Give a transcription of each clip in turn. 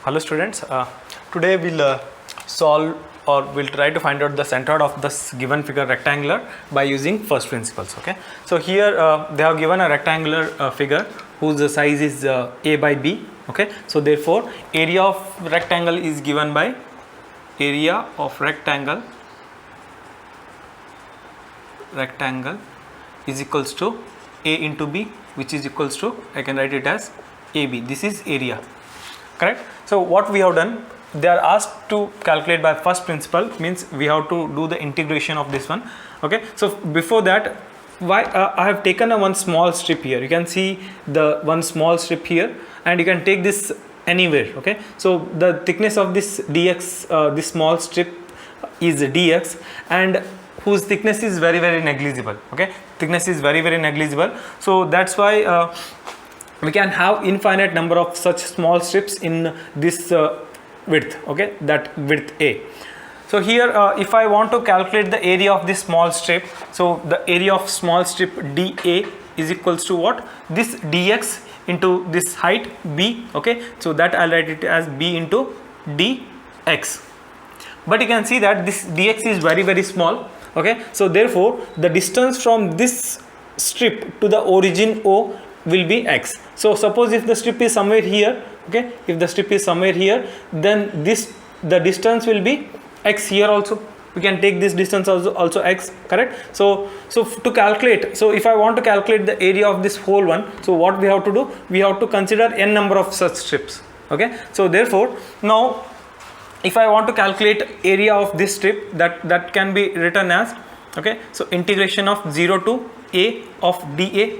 Hello students, today we'll solve or we'll try to find out the center of this given figure rectangular by using first principles. Okay, so here they have given a rectangular figure whose size is a by b. Okay, so therefore area of rectangle is given by area of rectangle is equals to a into b, which is equals to, I can write it as ab. This is area, correct? So what we have done, they are asked to calculate by first principle, means we have to do the integration of this one. Okay, so before that, why I have taken a one small strip here. You can see the one small strip here, and you can take this anywhere. Okay, so the thickness of this dx, this small strip is dx, and whose thickness is very negligible. Okay, thickness is very negligible, so that's why we can have infinite number of such small strips in this width. Okay, that width a. So here if I want to calculate the area of this small strip, so the area of small strip dA is equals to what? This dx into this height b. Okay, so that I'll write it as b into dx. But you can see that this dx is very small. Okay, so therefore the distance from this strip to the origin O will be x. So suppose if the strip is somewhere here, okay, if the strip is somewhere here, then the distance will be x here also. We can take this distance also x, correct? So to calculate, so if I want to calculate the area of this whole one, so what we have to do, we have to consider n number of such strips. Okay, so therefore now if I want to calculate area of this strip, that can be written as, okay, so integration of 0 to a of dA,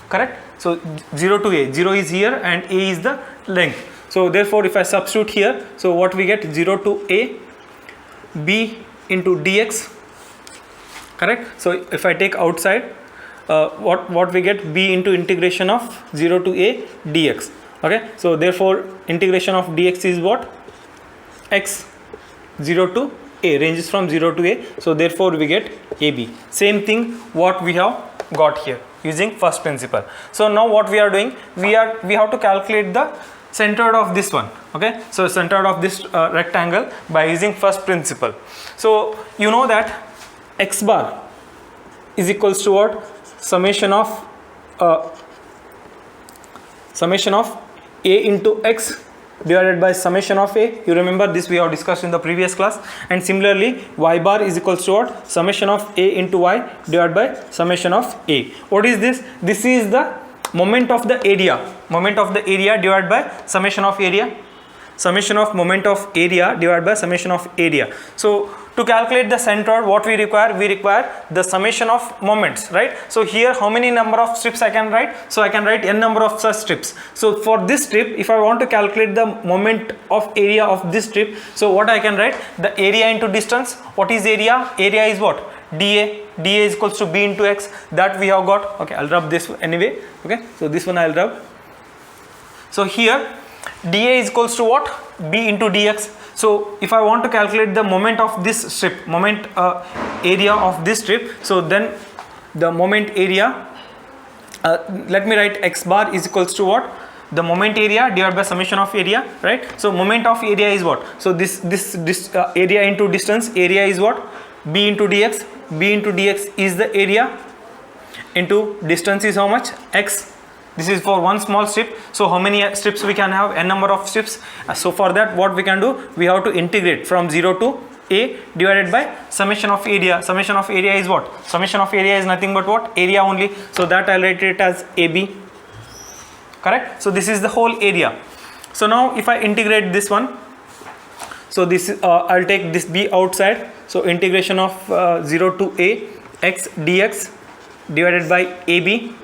correct? So 0 to a, 0 is here and a is the length. So therefore if I substitute here, so what we get, 0 to a b into dx, correct? So if I take outside, what we get, b into integration of 0 to a dx. Okay, so therefore integration of dx is what? X. 0 to a, ranges from 0 to a, so therefore we get ab. Same thing what we have got here using first principle. So now what we are doing, we have to calculate the center of this one. Okay, so center of this rectangle by using first principle. So you know that x bar is equals to what? Summation of a into x divided by summation of a. You remember this, we have discussed in the previous class. And similarly y bar is equals to what? Summation of a into y divided by summation of a. What is this? This is the moment of the area divided by summation of area, summation of moment of area divided by summation of area. So to calculate the center, what we require the summation of moments, right? So here how many number of strips I can write? So I can write n number of such strips. So for this strip, if I want to calculate the moment of area of this strip, so what I can write? The area into distance. What is area? Area is what? dA is equals to b into x, that we have got. Okay, I'll rub this anyway. Okay, so this one I'll rub. So here dA is equals to what? b into dx. So if I want to calculate the moment of this strip, area of this strip, so then the moment area, let me write x bar is equals to what? The moment area divided by summation of area, right? So moment of area is what? So this area into distance, area is what? b into dx. b into dx is the area, into distance is how much? X. This is for one small strip. So how many strips we can have? N number of strips. So for that, what we can do, we have to integrate from 0 to a divided by summation of area. Summation of area is what? Summation of area is nothing but what? Area only. So that I'll write it as ab, correct? So this is the whole area. So now if I integrate this one, so this I'll take this b outside. So integration of 0 to a x dx divided by ab.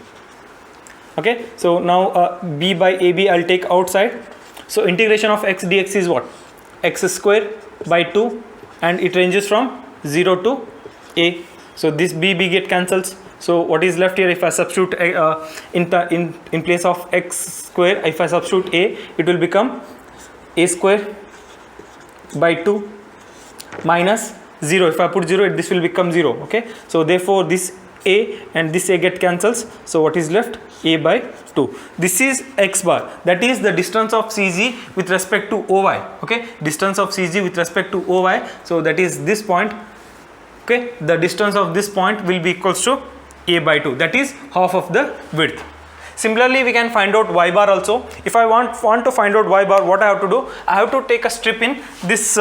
Okay, so now b by ab I'll take outside. So integration of x dx is what? X square by 2, and it ranges from 0 to a. So this b get cancels. So what is left here, if I substitute in place of x square, if I substitute a, it will become a square by 2 minus 0. If I put 0, this will become 0. Okay, so therefore this A and this A get cancels. So what is left? A by 2. This is x bar, that is the distance of CG with respect to OY. Okay, distance of CG with respect to OY. So that is this point. Okay, the distance of this point will be equals to A by 2. That is half of the width. Similarly, we can find out y bar also. If I want to find out y bar, what I have to do? I have to take a strip in this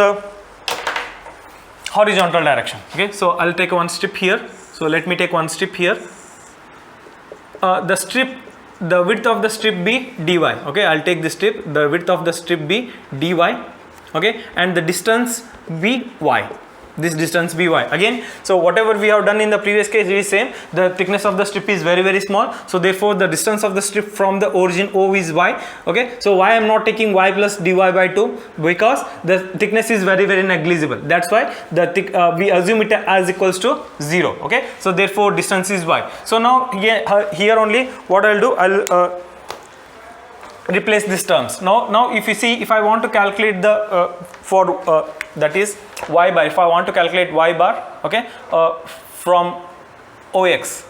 horizontal direction. Okay, so I'll take one strip here. So let me take one strip here. The width of the strip be dy. Okay, I'll take this strip. The width of the strip be dy. Okay, and the distance be y. This distance be y again. So whatever we have done in the previous case is same. The thickness of the strip is very small, so therefore the distance of the strip from the origin O is y. Okay, so why I am not taking y plus dy by 2? Because the thickness is very negligible. That's why the we assume it as equals to 0. Okay, so therefore distance is y. So now here only what I'll do, I'll replace these terms. Now if you see, if I want to calculate the that is y bar, if I want to calculate y bar, okay, from OX,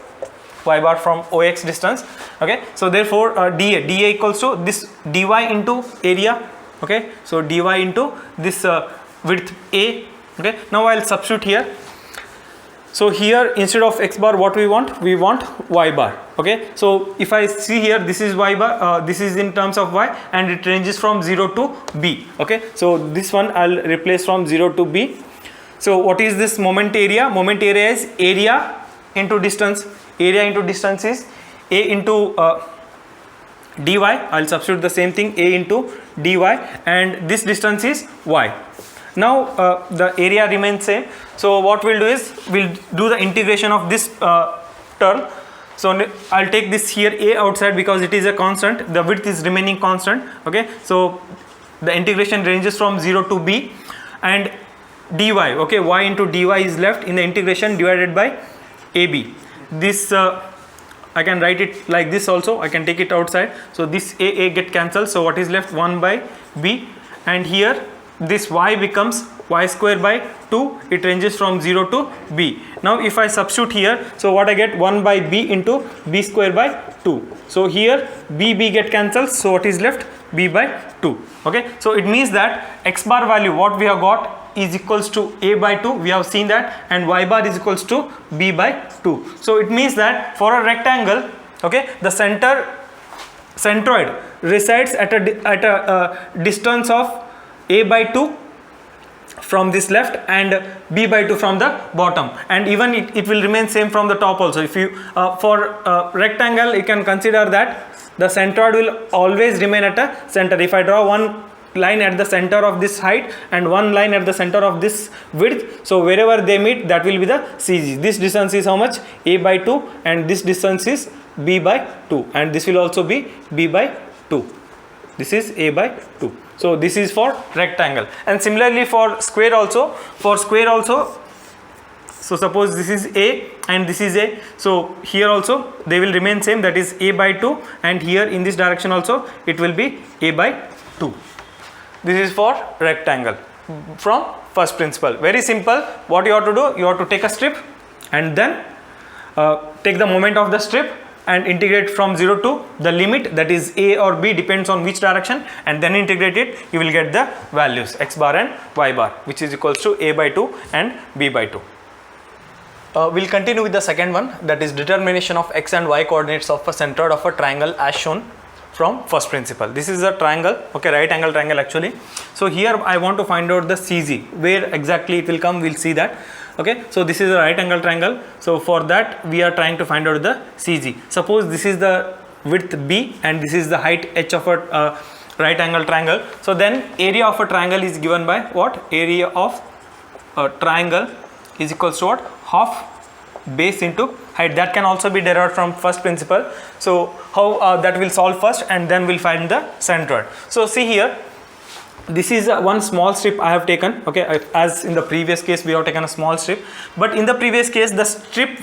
y bar from OX distance, okay, so therefore dA equals to this dy into area. Okay, so dy into this width A. Okay, now I'll substitute here. So here instead of x bar, what we want y bar. Okay, so if I see here, this is y bar, this is in terms of y, and it ranges from 0 to b. Okay, so this one I'll replace from 0 to b. So what is this moment area? Moment area is area into distance. Area into distance is A into dy. I'll substitute the same thing, A into dy, and this distance is y. Now the area remains same. So what we'll do is we'll do the integration of this term. So I'll take this here A outside because it is a constant. The width is remaining constant. Okay, so the integration ranges from 0 to b, and dy. Okay, y into dy is left in the integration divided by AB. This I can write it like this also. I can take it outside. So this A get cancelled. So what is left? 1 by b, and here this y becomes y square by 2. It ranges from 0 to b. Now if I substitute here, so what I get? 1 by b into b square by 2. So here b get cancelled. So what is left? B by 2. Okay, so it means that x bar value what we have got is equals to A by 2. We have seen that, and y bar is equals to b by 2. So it means that for a rectangle, okay, the centroid resides at a distance of A by 2 from this left and b by 2 from the bottom, and even it will remain same from the top also. If you for rectangle, you can consider that the centroid will always remain at a center. If I draw one line at the center of this height and one line at the center of this width, so wherever they meet, that will be the CG. This distance is how much? A by 2, and this distance is b by 2, and this will also be b by 2. This is A by 2. So this is for rectangle, and similarly for square also. So suppose this is A and this is A, so here also they will remain same, that is A by 2, and here in this direction also it will be A by 2. This is for rectangle from first principle. Very simple. What you have to do, you have to take a strip and then take the moment of the strip and integrate from 0 to the limit, that is A or B, depends on which direction, and then integrate it. You will get the values x bar and y bar, which is equals to A by 2 and B by 2. We'll continue with the second one, that is determination of x and y coordinates of a centroid of a triangle as shown from first principle. This is a triangle, okay, right angle triangle actually. So here I want to find out the CG, where exactly it will come, we'll see that. Okay, so this is a right angle triangle. So for that we are trying to find out the CG. Suppose this is the width b and this is the height h of a right angle triangle. So then area of a triangle is given by what? Area of a triangle is equals to what? Half base into height. That can also be derived from first principle. So how that will solve first, and then we'll find the centroid. So see here, this is one small strip I have taken. Okay, as in the previous case we have taken a small strip, but in the previous case the strip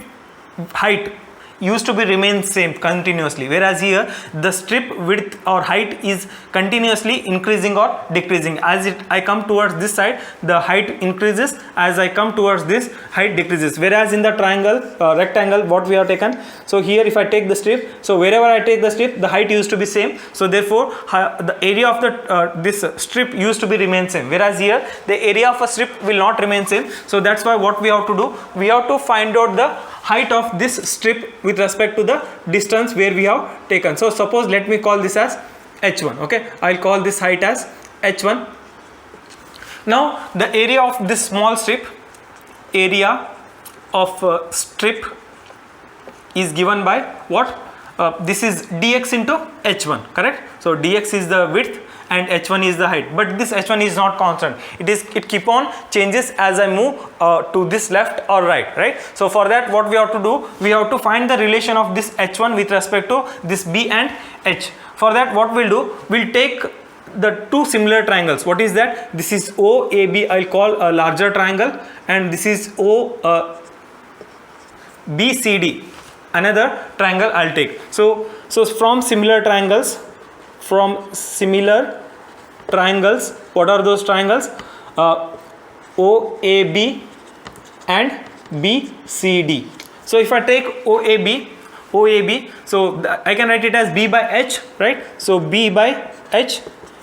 height used to be remain same continuously, whereas here the strip width or height is continuously increasing or decreasing. As I come towards this side, the height increases. As I come towards this, height decreases. Whereas in the triangle, rectangle, what we have taken, so here if I take the strip, so wherever I take the strip, the height used to be same. So therefore the area of the this strip used to be remain same, whereas here the area of a strip will not remain same. So that's why what we have to do, we have to find out the height of this strip with respect to the distance where we have taken. So suppose let me call this as h1. Okay, I'll call this height as h1. Now the area of this small strip, area of strip is given by what? This is dx into h1, correct? So dx is the width and h1 is the height, but this h1 is not constant. It keep on changes as I move to this left or right. So for that what we have to do, we have to find the relation of this h1 with respect to this b and h. For that what we'll do, we'll take the two similar triangles. What is that? This is OAB, I'll call a larger triangle, and this is OBCD, another triangle I'll take. So from similar triangles, what are those triangles? OAB and BCD. So if I take OAB, so I can write it as B by H, right? So B by H,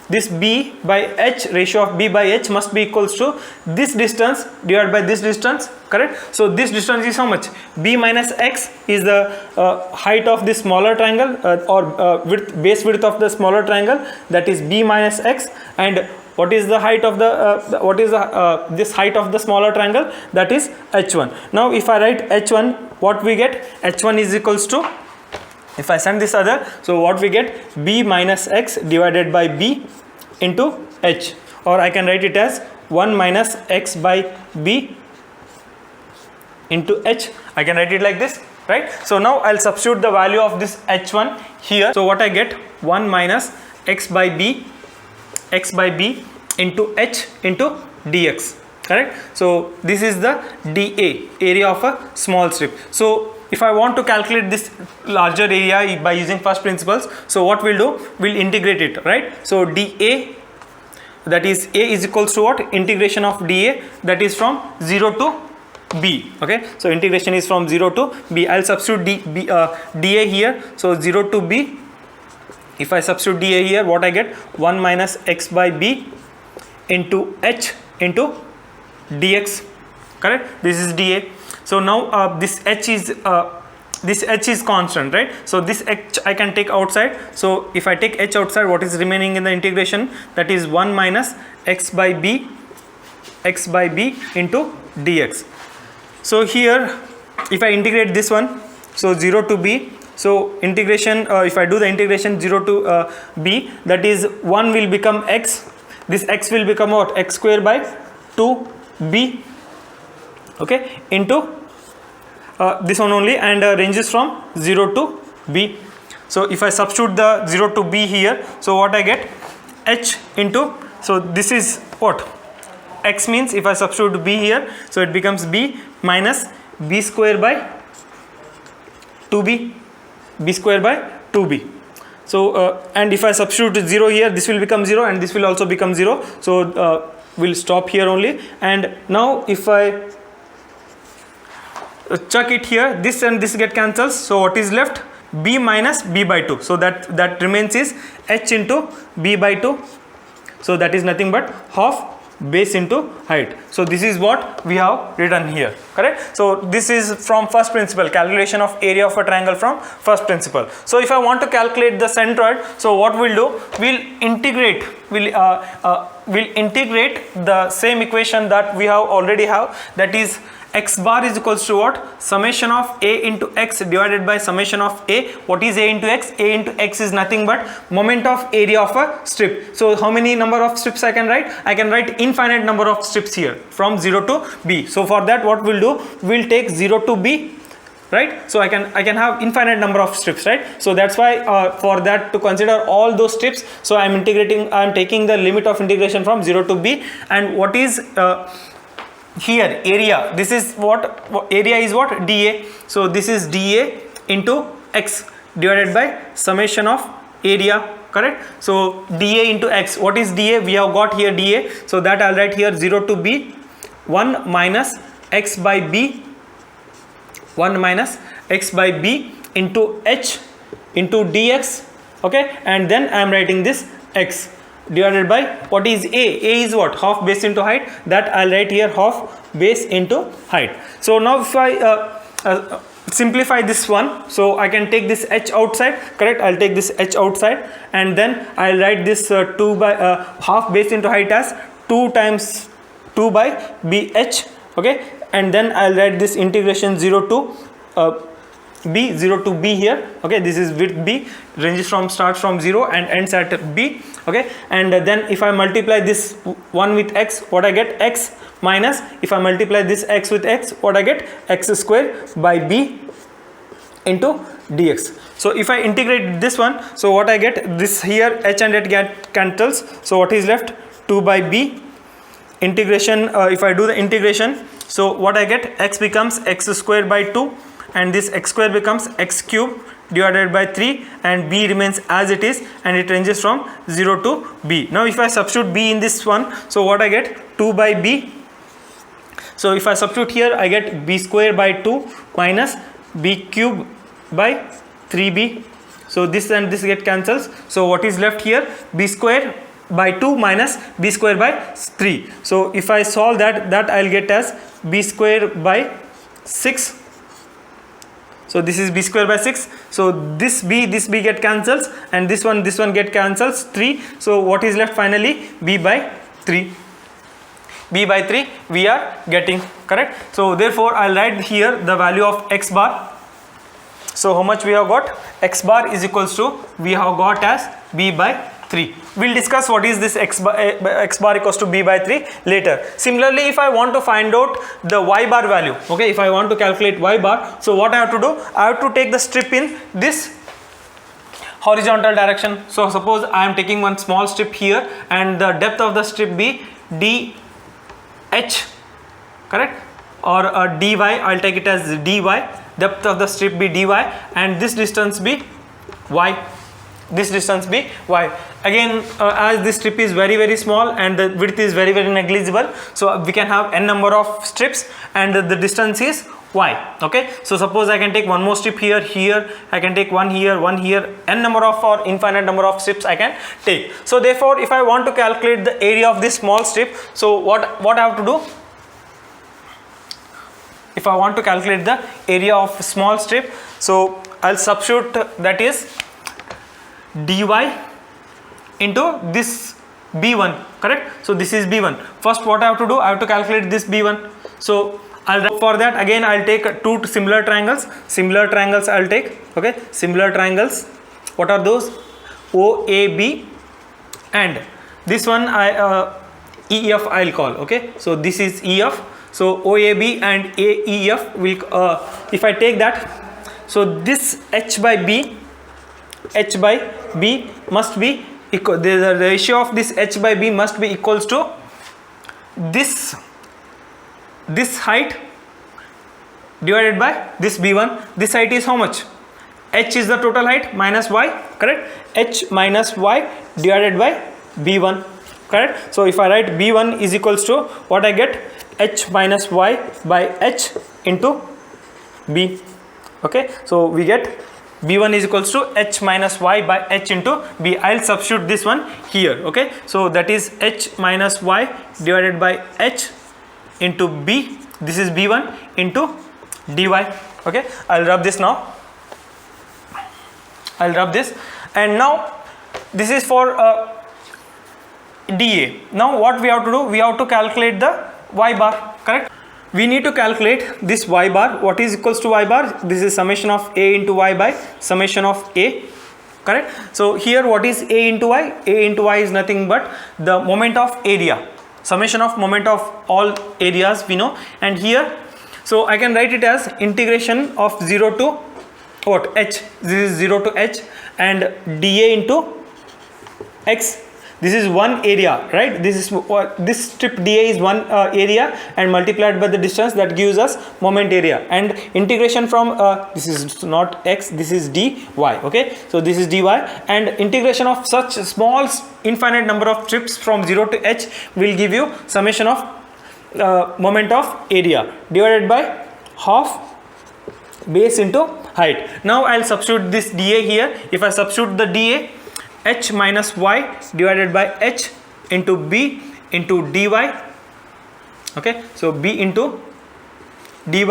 this B by H, ratio of B by H must be equals to this distance divided by this distance, correct? So this distance is how much? B minus X is the height of this smaller triangle, or base width of the smaller triangle, that is B minus X. And what is the height of the this height of the smaller triangle? That is h1. Now if I write h1, what we get? h1 is equals to, if I send this other, so what we get? B minus X divided by B into H, or I can write it as 1 minus X by B into H. I can write it like this, right? So now I'll substitute the value of this h1 here. So what I get? 1 minus X by B into H into dx, correct? So this is the dA, area of a small strip. So if I want to calculate this larger area by using first principles, so what we'll do, we'll integrate it, right? So dA, that is A is equals to what? Integration of dA, that is from 0 to B. Okay, so integration is from 0 to B. I'll substitute dA here, so 0 to B. If I substitute dA here, what I get? 1 minus X by B into H into dx, correct? This is dA. So now this H is constant, right? So this H I can take outside. So if I take H outside, what is remaining in the integration? That is 1 minus X by B into dx. So here if I integrate this one, so 0 to B, so integration, if I do the integration 0 to B, that is 1 will become X, this X will become what? X square by 2B, okay, into this one only, and ranges from 0 to B. So if I substitute the 0 to B here, so what I get? H into, so this is what? X means if I substitute B here, so it becomes B minus B square by 2B, B square by 2B. So and if I substitute 0 here, this will become 0 and this will also become 0. So we'll stop here only. And now if I check it here, this and this get cancels, so what is left? B minus B by 2. So that remains is H into B by 2. So that is nothing but half base into height. So this is what we have written here, correct? So this is from first principle, calculation of area of a triangle from first principle. So if I want to calculate the centroid, so what we'll do, we'll integrate the same equation that we have already have, that is x bar is equals to what? Summation of a into x divided by summation of a. What is a into x? A into x is nothing but moment of area of a strip. So how many number of strips I can write? I can write infinite number of strips here from 0 to b. So for that what we'll do, we'll take 0 to b, right? So I can have infinite number of strips, right? So that's why for that to consider all those strips, so I'm taking the limit of integration from 0 to b. And what is here area, this is what area is what? dA. So this is dA into x divided by summation of area, correct? So dA into x, what is dA? We have got here dA, so that I'll write here 0 to b 1 minus x by b, 1 minus x by b into h into dx, okay? And then I am writing this x divided by what is a is what? Half base into height, that I'll write here half base into height. So now if I simplify this one, so I can take this h outside, correct? I'll take this h outside, and then I'll write this 2 by half base into height as 2 times 2 by bh, okay? And then I'll write this integration 0 to b, 0 to b here, okay? This is width b, ranges from, starts from 0 and ends at b, okay? And then if I multiply this 1 with x, what I get? X minus, if I multiply this x with x, what I get? X square by b into dx. So if I integrate this one, so what I get? This here h and h get cancels, so what is left? 2 by b integration. If I do the integration, so what I get? X becomes x square by 2, and this x square becomes x cube divided by 3, and b remains as it is, and it ranges from 0 to b. Now if I substitute b in this one, so what I get? 2 by b. So if I substitute here, I get b square by 2 minus b cube by 3b. So this and this get cancels, so what is left here? B square by 2 minus b square by 3. So if I solve that I'll get as b square by 6. So this is b square by 6. So this b get cancels, and this one get cancels, 3. So what is left finally? B by 3. B by 3 we are getting, correct? So therefore I'll write here the value of x bar. So how much we have got? X bar is equals to, we have got as b by 3. We'll discuss what is this x bar equals to b by 3 later. Similarly, if I want to find out the y bar value, okay, if I want to calculate y bar, so what I have to do? I have to take the strip in this horizontal direction. So suppose I am taking one small strip here, and the depth of the strip be dh, correct? Or dy, I'll take it as dy, depth of the strip be dy, and this distance be y. This distance be y. Again, as this strip is very small and the width is very negligible, so we can have n number of strips, and the distance is y, okay? So suppose I can take one more strip here, I can take one here, n number of or infinite number of strips I can take. So therefore if I want to calculate the area of this small strip, so what I have to do? If I want to calculate the area of small strip, so I'll substitute, that is dy into this b1, correct? So this is b1. First what I have to do? I have to calculate this b1. So I'll, for that again I'll take two similar triangles. I'll take, okay, similar triangles. What are those? OAB, and this one EF I'll call, okay? So this is EF. So OAB and AEF will, if I take that, so this h by b must be equal, the ratio of this h by b must be equals to this height divided by this b1. This height is how much? H is the total height minus y, correct? H minus y divided by b1, correct? So if I write b1 is equals to what I get? H minus y by h into b, okay? So we get b1 is equals to h minus y by h into b. I'll substitute this one here, okay? So that is h minus y divided by h into b. This is b1 into dy, okay? I'll rub this now. I'll rub this, and now this is for dA. Now what we have to do? We have to calculate the y bar, correct? We need to calculate this y bar. What is equals to y bar? This is summation of a into y by summation of a, correct? So here what is a into y? A into y is nothing but the moment of area, summation of moment of all areas we know. And here, so I can write it as integration of 0 to what? H. This is 0 to h, and dA into x. this is one area, right? This strip dA is one area, and multiplied by the distance, that gives us moment area. And integration from this is not x, this is dy, okay? So this is dy, and integration of such small infinite number of strips from 0 to h will give you summation of moment of area divided by half base into height. Now I'll substitute this dA here. If I substitute the dA, h minus y divided by h into b into dy, okay? So b into dy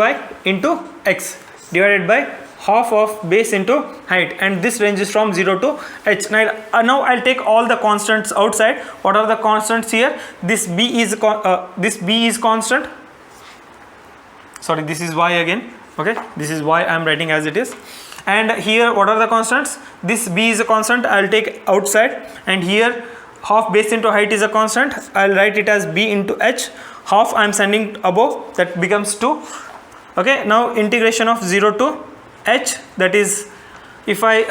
into x divided by half of base into height, and this ranges from 0 to h. Now I'll take all the constants outside. What are the constants here? This b is constant. Sorry, this is y again. Okay, this is y I am writing as it is. And here what are the constants? This b is a constant, I will take outside, and here half base into height is a constant, I will write it as b into h. Half I am sending above, that becomes 2. Okay, now integration of 0 to h, that is, if I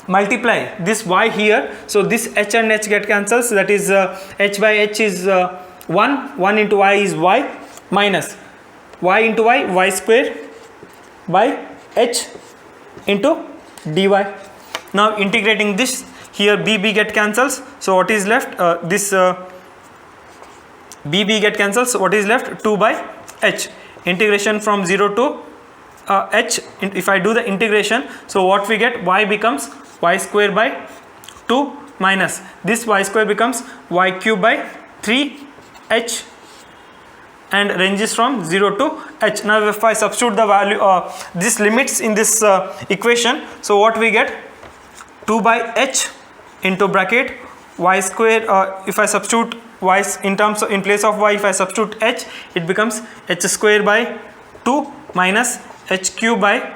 multiply this y here, so this h and h get cancels, that is h by h is 1 into y is y, minus y into y square by h into dy. Now integrating this, here bb get cancels, so what is left, bb get cancels, so what is left, 2 by h. Integration from 0 to h, if I do the integration, so what we get, y becomes y square by 2 minus this y square becomes y cube by 3h, and ranges from 0 to h. Now if I substitute the value, this limits in this equation, so what we get, 2 by h into bracket y square, if I substitute y in place of y, if I substitute h, it becomes h square by 2 minus h cube by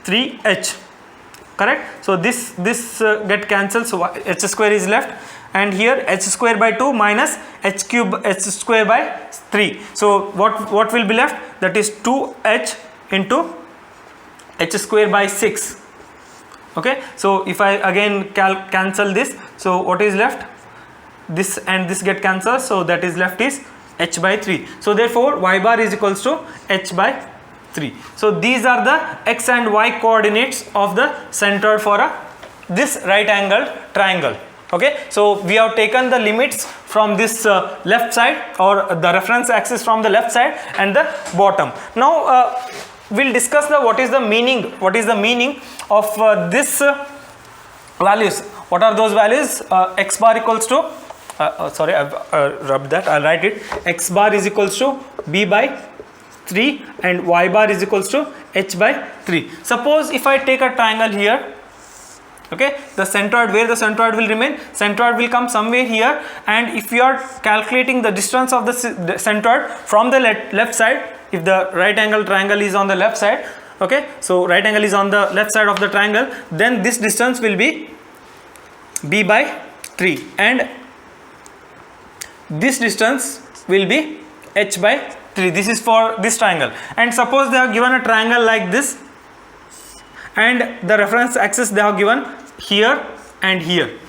3h, correct? So this get cancelled, so h square is left, and here h square by 2 minus h square by 3. So what will be left? That is 2h into h square by 6. Okay, so if I again cancel this, so what is left? This and this get cancelled, so that is left is h by 3. So therefore y bar is equals to h by 3. So these are the x and y coordinates of the centroid for this right angled triangle. Okay, so we have taken the limits from this left side, or the reference axis from the left side and the bottom. Now we'll discuss what is the meaning of this values. What are those values? X bar equals to sorry, I've rubbed that, I'll write it. X bar is equals to b by 3 and y bar is equals to h by 3. Suppose if I take a triangle here, okay, the centroid, where the centroid will remain, centroid will come somewhere here, and if you are calculating the distance of the centroid from the left side, if the right angle triangle is on the left side, okay, so right angle is on the left side of the triangle, then this distance will be b by 3 and this distance will be h by 3. This is for this triangle. And suppose they have given a triangle like this, and the reference axis they have given here and here.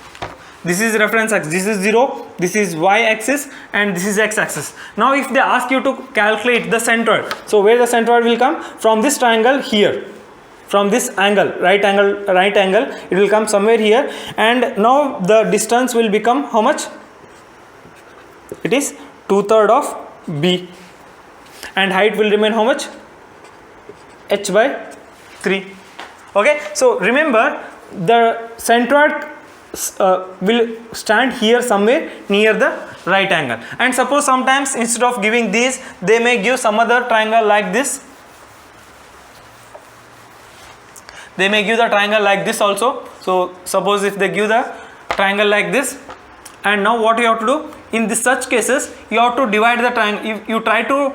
This is reference axis, this is 0, this is y axis, and this is x axis. Now if they ask you to calculate the centroid, so where the centroid will come? From this triangle here, from this angle, right angle, it will come somewhere here, and now the distance will become how much? It is 2/3 of b, and height will remain how much? h by 3. Okay, so remember the centroid will stand here somewhere near the right angle, and suppose sometimes instead of giving these, they may give some other triangle like this. They may give the triangle like this also. So suppose if they give the triangle like this, and now what you have to do in this such cases, you have to divide the triangle. You try to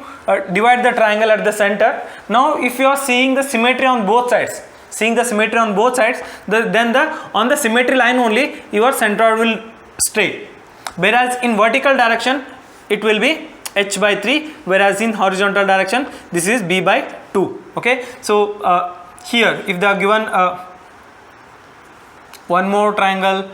divide the triangle at the center. Now if you are seeing the symmetry on both sides, then on the symmetry line only your centroid will stay, whereas in vertical direction it will be h by 3, whereas in horizontal direction this is b by 2. Okay, so here if they are given one more triangle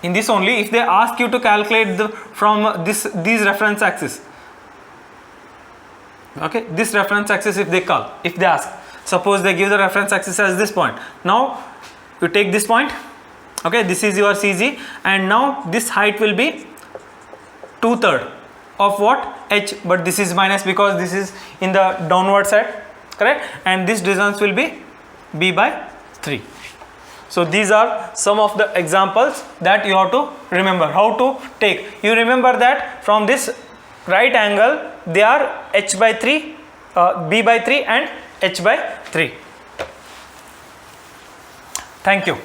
In this only, if they ask you to calculate from these reference axis, okay, this reference axis, if they ask, suppose they give the reference axis as this point. Now you take this point, okay, this is your CG, and now this height will be 2/3 of what? H, but this is minus because this is in the downward side, correct, and this distance will be b by 3. So these are some of the examples that you have to remember how to take. You remember that from this right angle they are h by 3, b by 3 and h by 3. Thank you.